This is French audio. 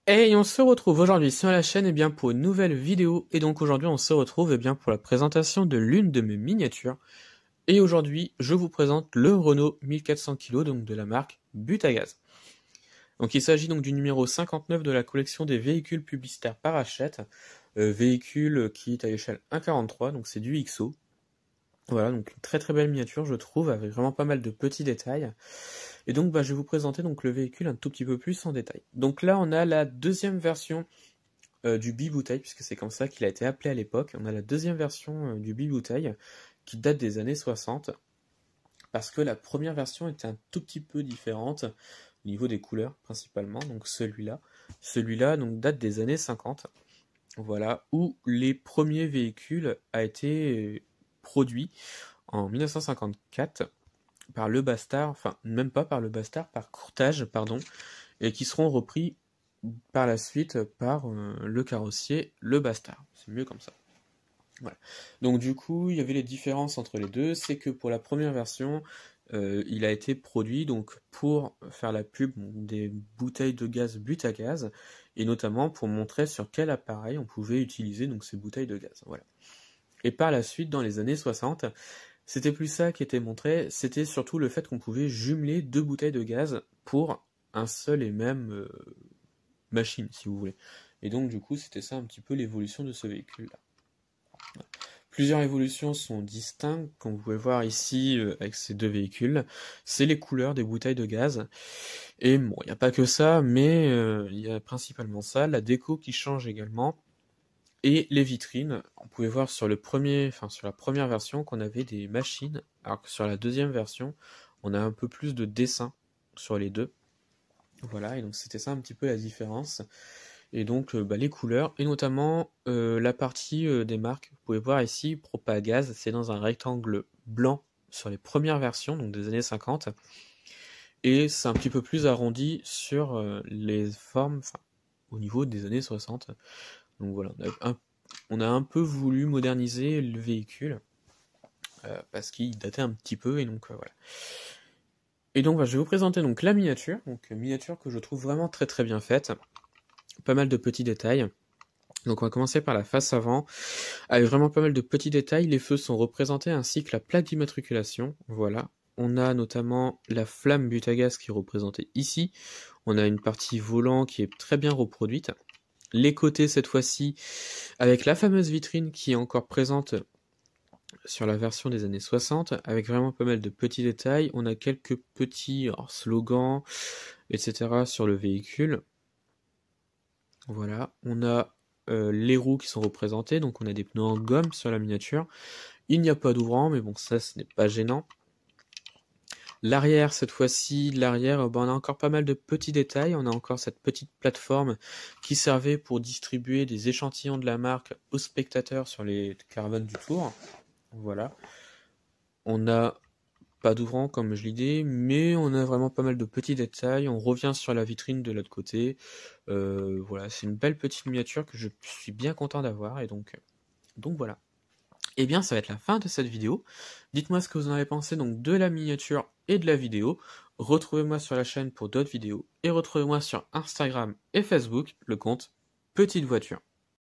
Et on se retrouve aujourd'hui sur la chaîne pour une nouvelle vidéo. Et donc aujourd'hui on se retrouve pour la présentation de l'une de mes miniatures. Et aujourd'hui je vous présente le Renault 1400 kg, donc de la marque Butagaz. Donc il s'agit donc du numéro 59 de la collection des véhicules publicitaires par Hachette. Véhicule qui est à l'échelle 1,43, donc c'est du XO. Voilà, donc une très très belle miniature je trouve, avec vraiment pas mal de petits détails. Et donc je vais vous présenter donc le véhicule un tout petit peu plus en détail. Donc là on a la deuxième version du bibouteille, puisque c'est comme ça qu'il a été appelé à l'époque. On a la deuxième version du bibouteille qui date des années 60, parce que la première version était un tout petit peu différente au niveau des couleurs principalement. Donc celui-là donc date des années 50. Voilà, où les premiers véhicules a été produits en 1954 par Le Bastard, enfin même pas par Le Bastard, par Courtage, pardon, et qui seront repris par la suite par le carrossier Le Bastard. C'est mieux comme ça. Voilà. Donc du coup, il y avait les différences entre les deux, c'est que pour la première version, il a été produit donc pour faire la pub des bouteilles de gaz Butagaz, et notamment pour montrer sur quel appareil on pouvait utiliser donc ces bouteilles de gaz. Voilà. Et par la suite, dans les années 60, c'était plus ça qui était montré, c'était surtout le fait qu'on pouvait jumeler deux bouteilles de gaz pour un seul et même machine, si vous voulez. Et donc du coup, c'était ça un petit peu l'évolution de ce véhicule-là. Voilà. Plusieurs évolutions sont distinctes, comme vous pouvez voir ici avec ces deux véhicules. C'est les couleurs des bouteilles de gaz. Et bon, il n'y a pas que ça, mais il y a principalement ça, la déco qui change également. Et les vitrines, on pouvait voir sur la première version qu'on avait des machines, alors que sur la deuxième version, on a un peu plus de dessins sur les deux. Voilà, et donc c'était ça un petit peu la différence. Et donc les couleurs, et notamment la partie des marques. Vous pouvez voir ici, Propagaz, c'est dans un rectangle blanc sur les premières versions, donc des années 50. Et c'est un petit peu plus arrondi sur les formes, au niveau des années 60. Donc voilà, on a un peu voulu moderniser le véhicule, parce qu'il datait un petit peu, et donc voilà. Et donc je vais vous présenter donc la miniature, donc miniature que je trouve vraiment très très bien faite. Pas mal de petits détails. Donc on va commencer par la face avant, avec vraiment pas mal de petits détails. Les feux sont représentés ainsi que la plaque d'immatriculation, voilà. On a notamment la flamme Butagaz qui est représentée ici. On a une partie volant qui est très bien reproduite. Les côtés cette fois-ci, avec la fameuse vitrine qui est encore présente sur la version des années 60, avec vraiment pas mal de petits détails. On a quelques petits slogans, etc. sur le véhicule. Voilà, on a les roues qui sont représentées, donc on a des pneus en gomme sur la miniature. Il n'y a pas d'ouvrant, mais bon, ça ce n'est pas gênant. L'arrière, cette fois-ci, l'arrière, on a encore pas mal de petits détails. On a encore cette petite plateforme qui servait pour distribuer des échantillons de la marque aux spectateurs sur les caravanes du Tour. Voilà. On a pas d'ouvrant comme je l'ai dit, mais on a vraiment pas mal de petits détails. On revient sur la vitrine de l'autre côté. Voilà, c'est une belle petite miniature que je suis bien content d'avoir, et donc voilà. Et bien ça va être la fin de cette vidéo. Dites-moi ce que vous en avez pensé donc de la miniature et de la vidéo. Retrouvez-moi sur la chaîne pour d'autres vidéos, et retrouvez-moi sur Instagram et Facebook, le compte Petite Voiture.